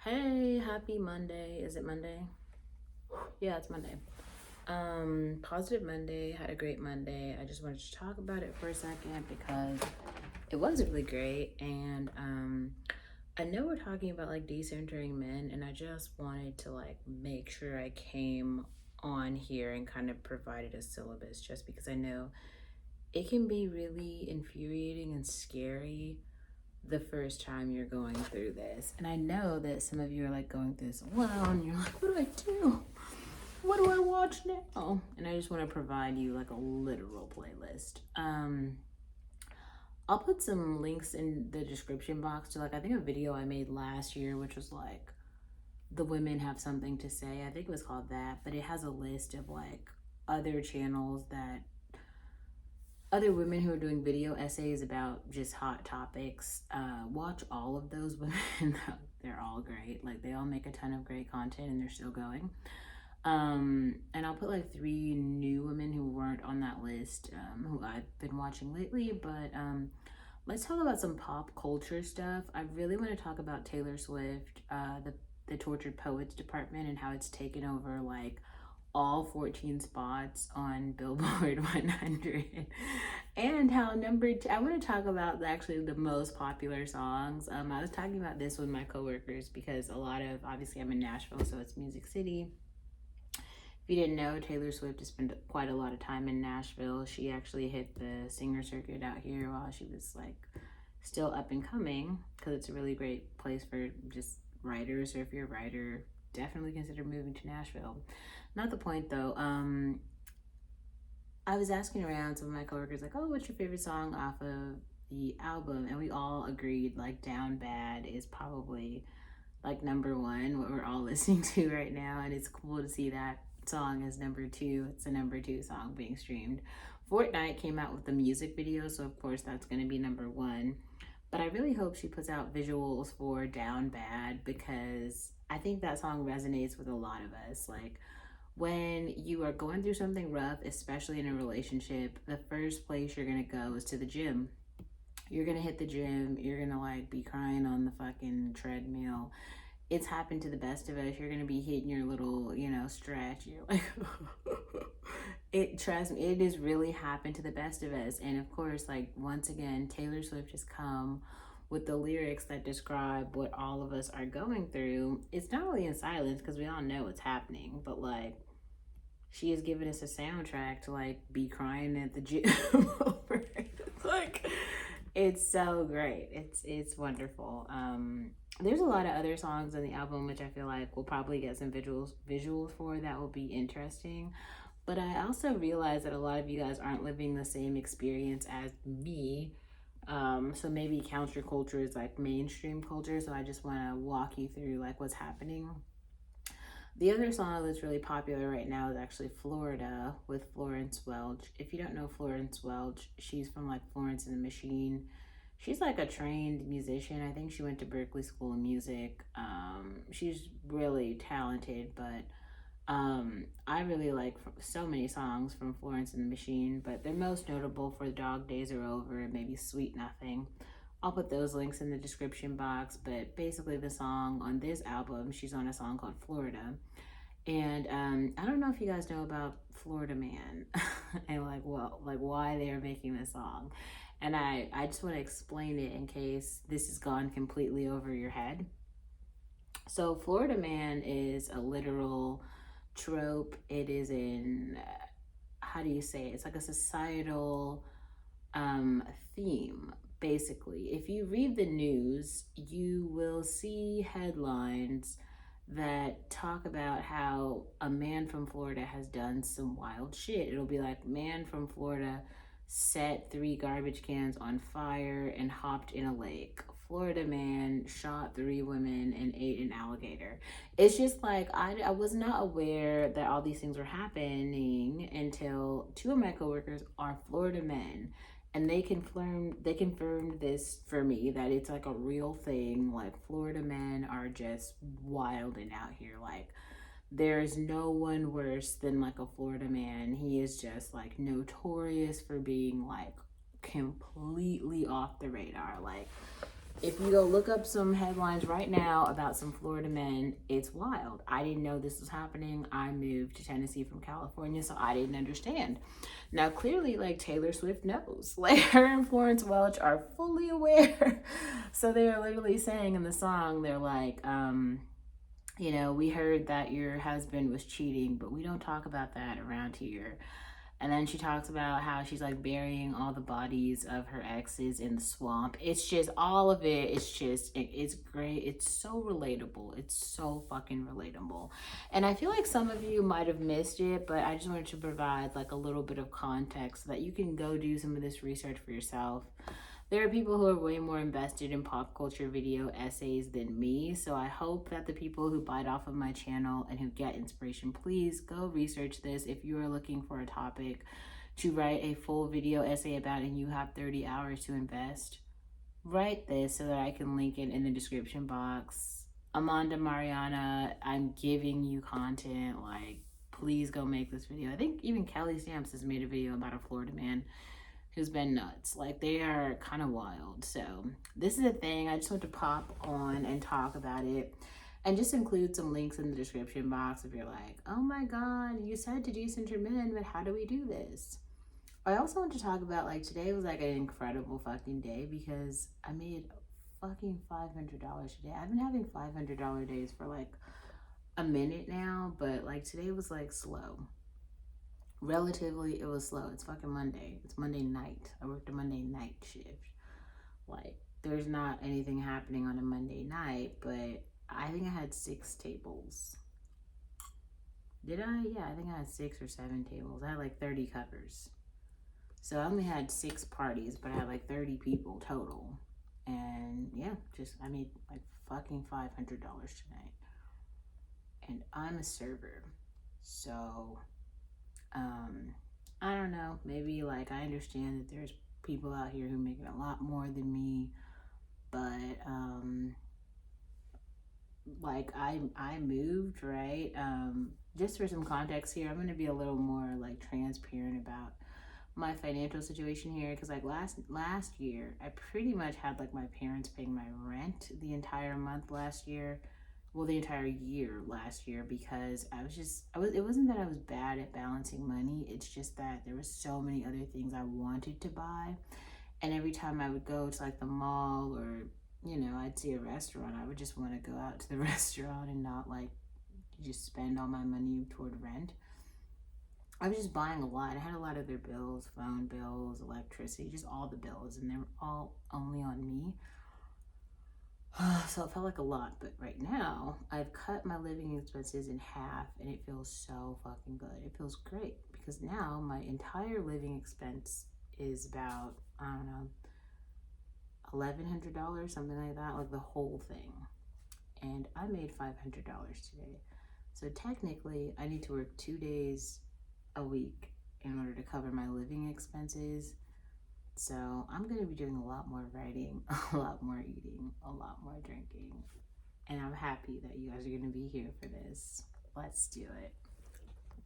Hey, happy Monday. Is it Monday? Yeah, it's Monday. Positive Monday. Had a great Monday. I just wanted to talk about it for a second because it was really great. And I know we're talking about like decentering men, and I just wanted to like make sure I came on here and kind of provided a syllabus just because I know it can be really infuriating and scary the first time you're going through this. And I know that some of you are like going through this alone. You're like, what do I do? What do I watch now? And I just want to provide you like a literal playlist. I'll put some links in the description box to like I think a video I made last year, which was like the women have something to say. I think it was called that, but it has a list of like other channels that other women who are doing video essays about just hot topics. Watch all of those women. They're all great. Like they all make a ton of great content and they're still going. And I'll put like 3 new women who weren't on that list, who I've been watching lately. But let's talk about some pop culture stuff. I really want to talk about Taylor Swift, the Tortured Poets Department, and how it's taken over like all 14 spots on Billboard 100, and how I want to talk about actually the most popular songs. I was talking about this with my coworkers because obviously I'm in Nashville, so it's Music City. If you didn't know, Taylor Swift has spent quite a lot of time in Nashville. She actually hit the singer circuit out here while she was like still up and coming, because it's a really great place for just writers, or if you're a writer, definitely consider moving to Nashville. Not the point though. I was asking around some of my coworkers, like, oh, what's your favorite song off of the album? And we all agreed, like, Down Bad is probably like number 1, what we're all listening to right now. And it's cool to see that song as number 2. It's the number 2 song being streamed. Fortnite came out with the music video, so of course that's going to be number 1. But I really hope she puts out visuals for Down Bad, because I think that song resonates with a lot of us. Like, when you are going through something rough, especially in a relationship, the first place you're gonna go is to the gym. You're gonna hit the gym, you're gonna like be crying on the fucking treadmill. It's happened to the best of us. You're gonna be hitting your little, stretch. You're like, trust me, it has really happened to the best of us. And of course, like, once again, Taylor Swift has come with the lyrics that describe what all of us are going through. It's not only in silence, because we all know what's happening, but like, she has given us a soundtrack to like be crying at the gym over it. Like, it's so great. It's wonderful. There's a lot of other songs on the album which I feel like we'll probably get some visuals for that will be interesting. But I also realize that a lot of you guys aren't living the same experience as me. So maybe counterculture is like mainstream culture. So I just want to walk you through like what's happening. The other song that's really popular right now is actually Florida with Florence Welch. If you don't know Florence Welch, she's from like Florence and the Machine. She's like a trained musician. I think she went to Berklee School of Music. She's really talented, but I really like so many songs from Florence and the Machine, but they're most notable for Dog Days Are Over and maybe Sweet Nothing. I'll put those links in the description box, but basically the song on this album, she's on a song called Florida. And I don't know if you guys know about Florida Man and like why they are making this song. And I just want to explain it in case this has gone completely over your head. So Florida Man is a literal trope. It is in how do you say it? It's like a societal theme. Basically, if you read the news, you will see headlines that talk about how a man from Florida has done some wild shit. It'll be like, man from Florida set 3 garbage cans on fire and hopped in a lake. Florida man shot 3 women and ate an alligator. It's just like, I was not aware that all these things were happening until 2 of my coworkers are Florida men, and they confirmed this for me, that it's like a real thing. Like, Florida men are just wilding out here. Like, there's no one worse than like a Florida man. He is just like notorious for being like completely off the radar. Like, If you go look up some headlines right now about some Florida men, it's wild. I didn't know this was happening. I moved to Tennessee from California, so I didn't understand. Now, clearly, like Taylor Swift knows, like her and Florence Welch are fully aware. So they are literally saying in the song, they're like, you know, we heard that your husband was cheating, but we don't talk about that around here. And then she talks about how she's like burying all the bodies of her exes in the swamp. It's just all of it. It's great. It's so relatable. It's so fucking relatable. And I feel like some of you might have missed it, but I just wanted to provide like a little bit of context so that you can go do some of this research for yourself. There are people who are way more invested in pop culture video essays than me, so I hope that the people who bite off of my channel and who get inspiration, please go research this. If you are looking for a topic to write a full video essay about and you have 30 hours to invest, write this so that I can link it in the description box. Amanda Mariana, I'm giving you content. Like, please go make this video. I think even Kelly Stamps has made a video about a Florida man who's been nuts. Like, they are kind of wild. So this is a thing. I just want to pop on and talk about it and just include some links in the description box if you're like, oh my God, you said to decenter men, but how do we do this? I also want to talk about, like, today was like an incredible fucking day because I made fucking $500 today. I've been having $500 days for like a minute now, but like today was like slow. Relatively, it was slow. It's fucking Monday. It's Monday night. I worked a Monday night shift. Like, there's not anything happening on a Monday night, but I think I had 6 tables. Did I? Yeah, I think I had 6 or 7 tables. I had like 30 covers. So I only had 6 parties, but I had like 30 people total. And yeah, just I made like fucking $500 tonight. And I'm a server. So I don't know, maybe like I understand that there's people out here who make a lot more than me, but like I moved, right? Just for some context here, I'm gonna be a little more like transparent about my financial situation here, because like last year I pretty much had like my parents paying my rent the entire month last year, well, the entire year last year, because it wasn't that I was bad at balancing money, it's just that there was so many other things I wanted to buy, and every time I would go to like the mall or, you know, I'd see a restaurant, I would just want to go out to the restaurant and not like just spend all my money toward rent. I was just buying a lot. I had a lot of their bills, phone bills, electricity, just all the bills, and they were all only on me. So it felt like a lot, but right now I've cut my living expenses in half and it feels so fucking good. It feels great because now my entire living expense is about, I don't know, $1,100, something like that, like the whole thing. And I made $500 today. So technically I need to work 2 days a week in order to cover my living expenses. So I'm going to be doing a lot more writing, a lot more eating, a lot more drinking. And I'm happy that you guys are going to be here for this. Let's do it.